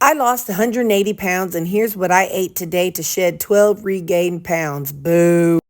I lost 180 pounds, and here's what I ate today to shed 12 regained pounds. Boo.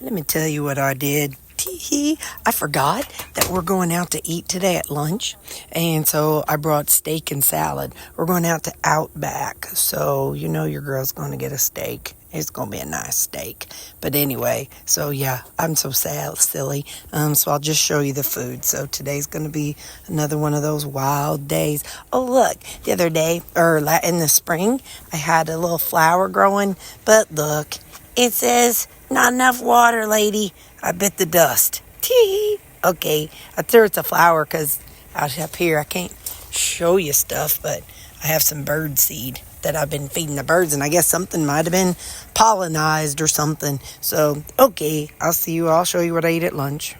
Let me tell you what I did. Tee-hee. I forgot that we're going out to eat today at lunch, and so I brought steak and salad. We're going out to Outback, so you know your girl's going to get a steak. It's going to be a nice steak. But anyway, so yeah, I'm so silly. So I'll just show you the food. So today's going to be another one of those wild days. Oh, look, the other day, or in the spring, I had a little flower growing. But look, it says, not enough water, lady. I bit the dust. Tee. Okay, I threw it's a flower because out up here I can't show you stuff, but I have some bird seed that I've been feeding the birds, and I guess something might have been pollinized or something. So, okay, I'll see you. I'll show you what I ate at lunch.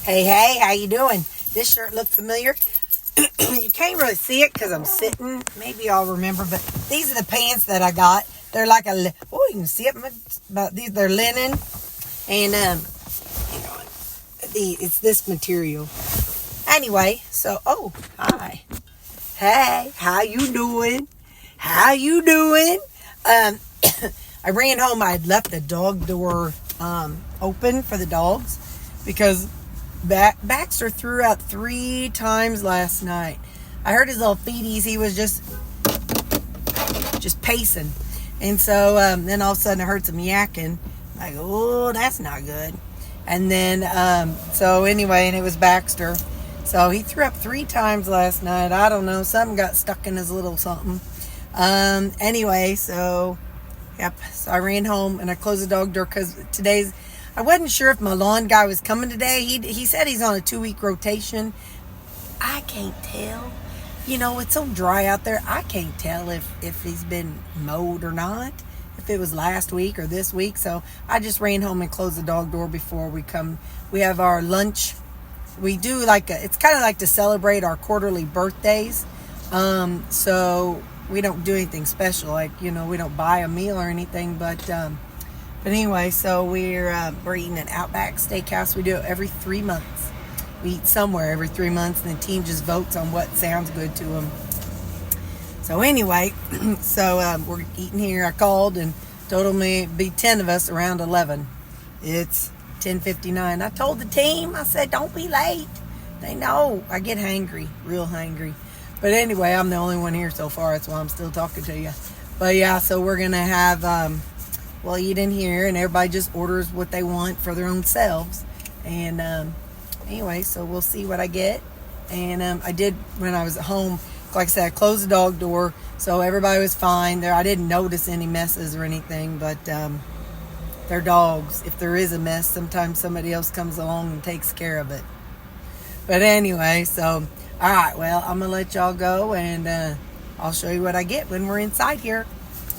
Hey, how you doing? This shirt look familiar? You can't really see it because I'm sitting. Maybe I'll remember, but these are the pants that I got. They're like you can see it, but they're linen, and hang on, it's this material. Anyway, so hi, hey, how you doing? How you doing? I ran home. I had left the dog door open for the dogs because Baxter threw out 3 times last night. I heard his little feeties. He was just pacing. And so then all of a sudden I heard some yakking. I go, oh, that's not good. And then, so anyway, and it was Baxter. So he threw up 3 times last night. I don't know. Something got stuck in his little something. Anyway, so, yep. So I ran home and I closed the dog door because I wasn't sure if my lawn guy was coming today. He said he's on a 2-week rotation. I can't tell. You know, it's so dry out there. I can't tell if he's been mowed or not, if it was last week or this week. So I just ran home and closed the dog door before we come. We have our lunch. We do it's kind of like to celebrate our quarterly birthdays. So we don't do anything special. We don't buy a meal or anything. But anyway, so we're eating at Outback Steakhouse. We do it every 3 months. We eat somewhere every 3 months, and the team just votes on what sounds good to them. So anyway, we're eating here. I called and told them it'd be 10 of us around 11. It's 10:59. I told the team, I said, don't be late. They know I get hangry, real hangry. But anyway, I'm the only one here so far. That's why I'm still talking to you. But yeah, so we're going to have, we'll eat in here, and everybody just orders what they want for their own selves. And anyway, so we'll see what I get. And I did, when I was at home, like I said, I closed the dog door, so everybody was fine there. I didn't notice any messes or anything, but they're dogs. If there is a mess, sometimes somebody else comes along and takes care of it. But anyway, so, all right, well, I'm going to let y'all go, and I'll show you what I get when we're inside here.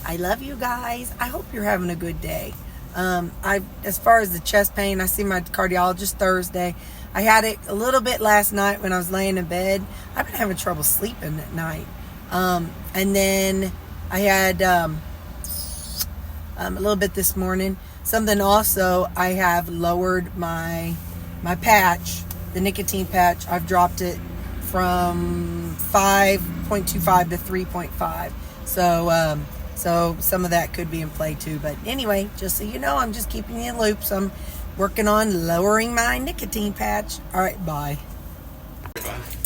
I love you guys. I hope you're having a good day. As far as the chest pain, I see my cardiologist Thursday. I had it a little bit last night when I was laying in bed. I've been having trouble sleeping at night. And then I had a little bit this morning. Something also, I have lowered my patch, the nicotine patch. I've dropped it from 5.25 to 3.5. So some of that could be in play too. But anyway, just so you know, I'm just keeping you in the loop. So I'm working on lowering my nicotine patch. All right, bye.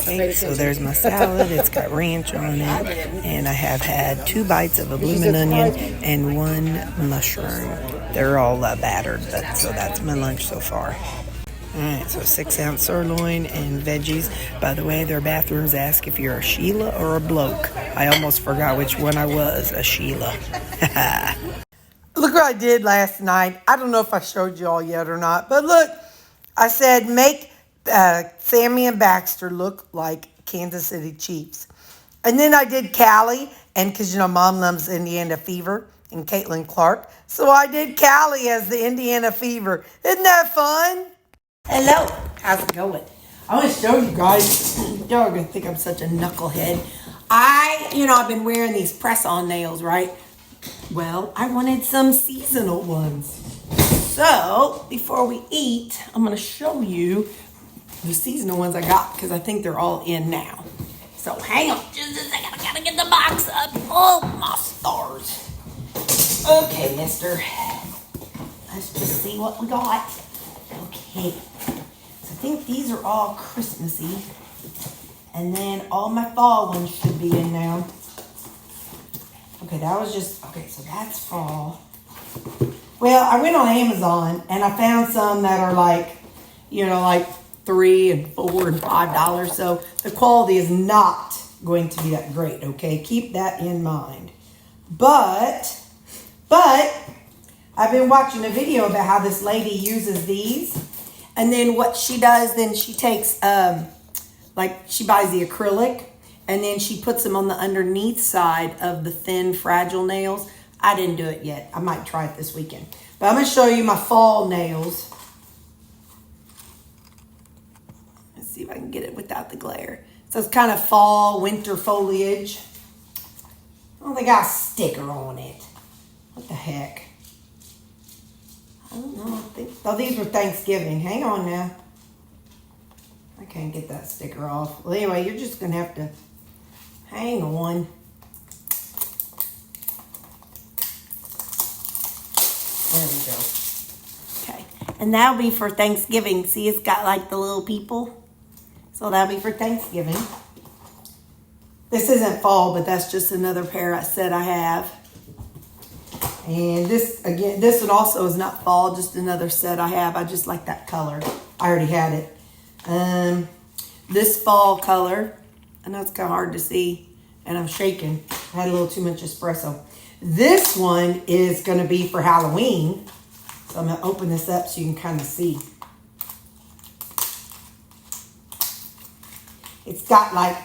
Okay, so there's my salad. It's got ranch on it. And I have had 2 bites of a bloomin' onion and 1 mushroom. They're all battered, so that's my lunch so far. Alright, so 6-ounce sirloin and veggies. By the way, their bathrooms ask if you're a Sheila or a bloke. I almost forgot which one I was, a Sheila. Look what I did last night. I don't know if I showed you all yet or not, but look, I said make Sammy and Baxter look like Kansas City Chiefs. And then I did Callie, and because, Mom loves Indiana Fever and Caitlin Clark. So I did Callie as the Indiana Fever. Isn't that fun? Hello. How's it going? I want to show you guys. Y'all are going to think I'm such a knucklehead. I've been wearing these press-on nails, right? Well, I wanted some seasonal ones. So, before we eat, I'm going to show you the seasonal ones I got because I think they're all in now. So hang on just a second. I gotta get the box up. Oh, my stars. Okay, mister. Let's just see what we got. Okay. So I think these are all Christmassy. And then all my fall ones should be in now. Okay, that was just, okay, so that's fall. Well, I went on Amazon and I found some that are like, you know, like $3 and $4 and $5. So the quality is not going to be that great, okay? Keep that in mind. But I've been watching a video about how this lady uses these. And then what she does, then she takes, like she buys the acrylic and then she puts them on the underneath side of the thin, fragile nails. I didn't do it yet. I might try it this weekend. But I'm going to show you my fall nails. Let's see if I can get it without the glare. So it's kind of fall, winter foliage. Oh, they got a sticker on it. What the heck? I don't know. I think, oh, these were Thanksgiving. Hang on now. I can't get that sticker off. Well, anyway, you're just going to have to hang on. There we go. Okay. And that'll be for Thanksgiving. See, it's got like the little people. So that'll be for Thanksgiving. This isn't fall, but that's just another pair I said I have. And this, again, this one also is not fall, just another set I have. I just like that color. I already had it. This fall color, I know it's kind of hard to see, and I'm shaking. I had a little too much espresso. This one is going to be for Halloween. So I'm going to open this up so you can kind of see. It's got like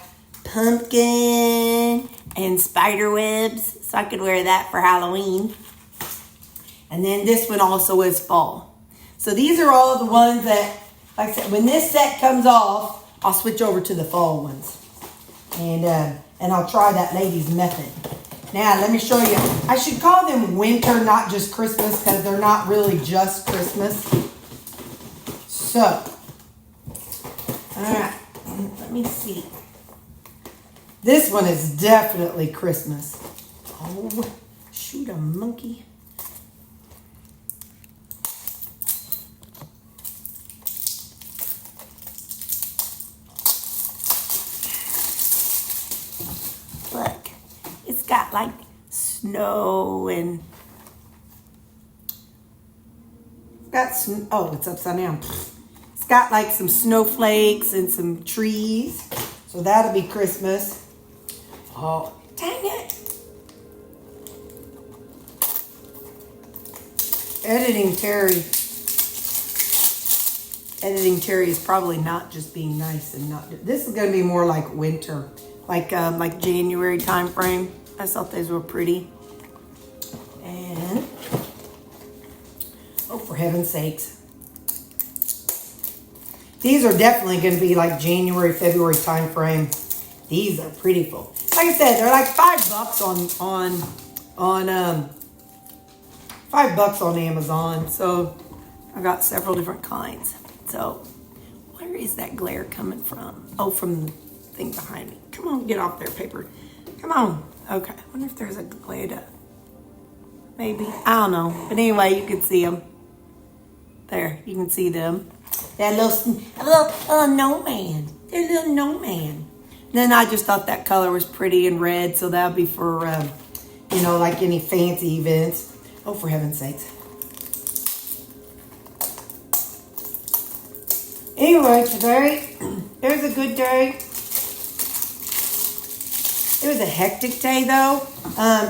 pumpkin and spider webs. So I could wear that for Halloween. And then this one also is fall. So these are all the ones that, like I said, when this set comes off, I'll switch over to the fall ones. And I'll try that lady's method. Now, let me show you. I should call them winter, not just Christmas, because they're not really just Christmas. So, all right, let me see. This one is definitely Christmas. Oh, shoot a monkey. Look, it's got like snow and oh, it's upside down. It's got like some snowflakes and some trees. So that'll be Christmas. Oh, dang it. Editing Terri is probably not just being nice and not. This is going to be more like winter, like January time frame. I thought these were pretty. And oh, for heaven's sakes, these are definitely going to be like January, February time frame. These are pretty full. Like I said, they're like $5 on $5 on Amazon. So I got several different kinds. So where is that glare coming from? Oh, from the thing behind me. Come on, get off there, paper. Come on. Okay. I wonder if there's a way to, maybe. I don't know. But anyway, you can see them. There, you can see them. That little snowman. They're a little snowman. Then I just thought that color was pretty and red, so that'll be for, you know, like any fancy events. Oh, for heaven's sakes. Anyway, today, it was a good day. It was a hectic day, though.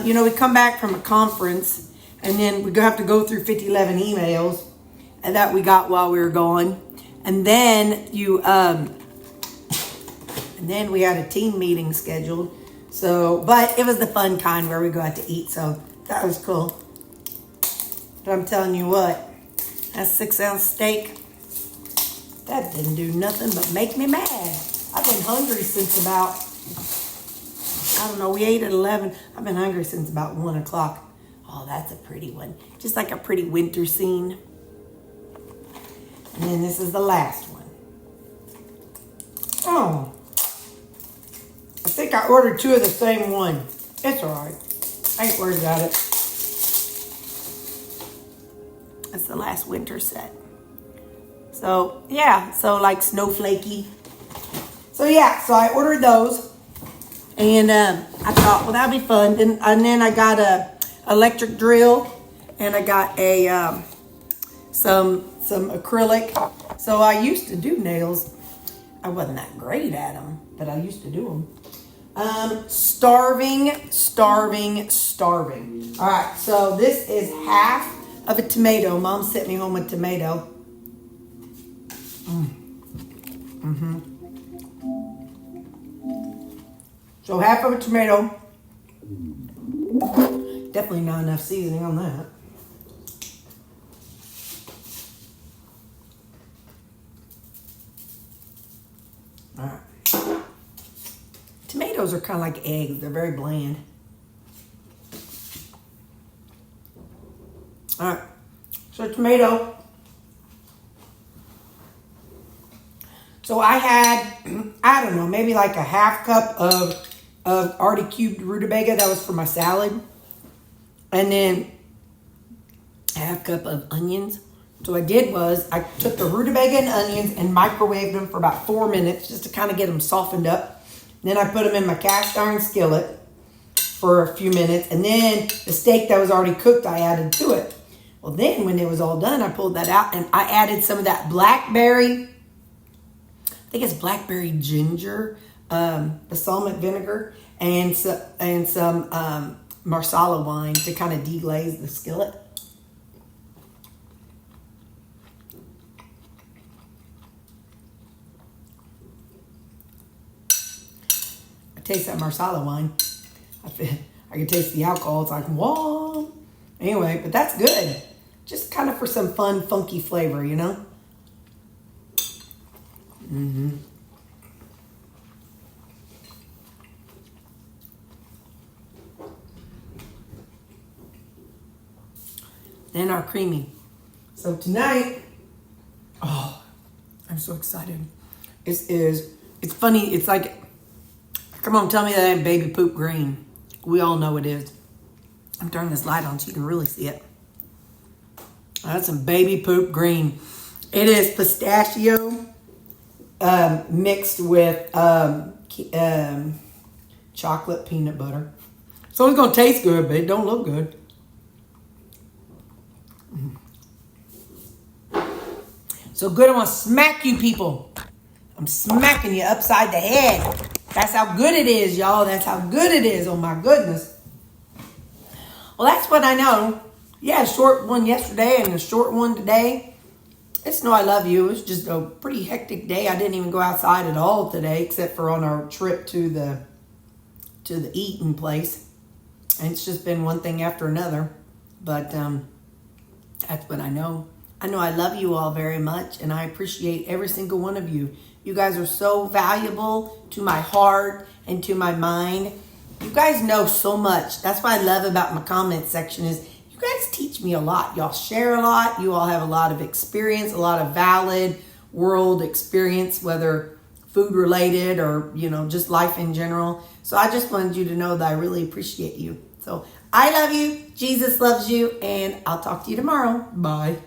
You know, we come back from a conference, and then we have to go through 5011 emails that we got while we were gone. And then and then we had a team meeting scheduled. So, but it was the fun kind where we go out to eat. So that was cool. But I'm telling you what, that 6-ounce steak, that didn't do nothing but make me mad. I've been hungry since about, I don't know, we ate at 11. I've been hungry since about 1 o'clock. Oh, that's a pretty one. Just like a pretty winter scene. And then this is the last one. Oh. think I ordered 2 of the same one. It's all right. I ain't worried about it. That's the last winter set. So, yeah. So, like snowflakey. So, yeah. So, I ordered those. And I thought, well, that'd be fun. And then I got a electric drill. And I got a some acrylic. So, I used to do nails. I wasn't that great at them. But I used to do them. Starving. All right, so this is half of a tomato. Mom sent me home a tomato. So half of a tomato. Definitely not enough seasoning on that. All right. Tomatoes are kind of like eggs. They're very bland. All right. So tomato. So I had, I don't know, maybe like a half cup of already cubed rutabaga. That was for my salad. And then a half cup of onions. So what I did was I took the rutabaga and onions and microwaved them for about 4 minutes just to kind of get them softened up. Then I put them in my cast iron skillet for a few minutes. And then the steak that was already cooked, I added to it. Well, then when it was all done, I pulled that out and I added some of that blackberry, I think it's blackberry ginger, balsamic vinegar, and some marsala wine to kind of deglaze the skillet. Taste that marsala wine. I can taste the alcohol. It's like, whoa. Anyway, but that's good. Just kind of for some fun, funky flavor, you know? And our creamy. So tonight, oh, I'm so excited. It's funny. It's like, come on, tell me that ain't baby poop green. We all know it is. I'm turning this light on so you can really see it. That's some baby poop green. It is pistachio mixed with chocolate peanut butter. So it's going to taste good, but it don't look good. So good, I'm going to smack you people. I'm smacking you upside the head. That's how good it is, y'all. That's how good it is. Oh, my goodness. Well, that's what I know. Yeah, a short one yesterday and a short one today. It's no I love you. It was just a pretty hectic day. I didn't even go outside at all today except for on our trip to the eating place. And it's just been one thing after another. But that's what I know. I know I love you all very much, and I appreciate every single one of you. You guys are so valuable to my heart and to my mind. You guys know so much. That's what I love about my comment section is you guys teach me a lot. Y'all share a lot. You all have a lot of experience, a lot of valid world experience, whether food related or, you know, just life in general. So I just wanted you to know that I really appreciate you. So I love you. Jesus loves you. And I'll talk to you tomorrow. Bye.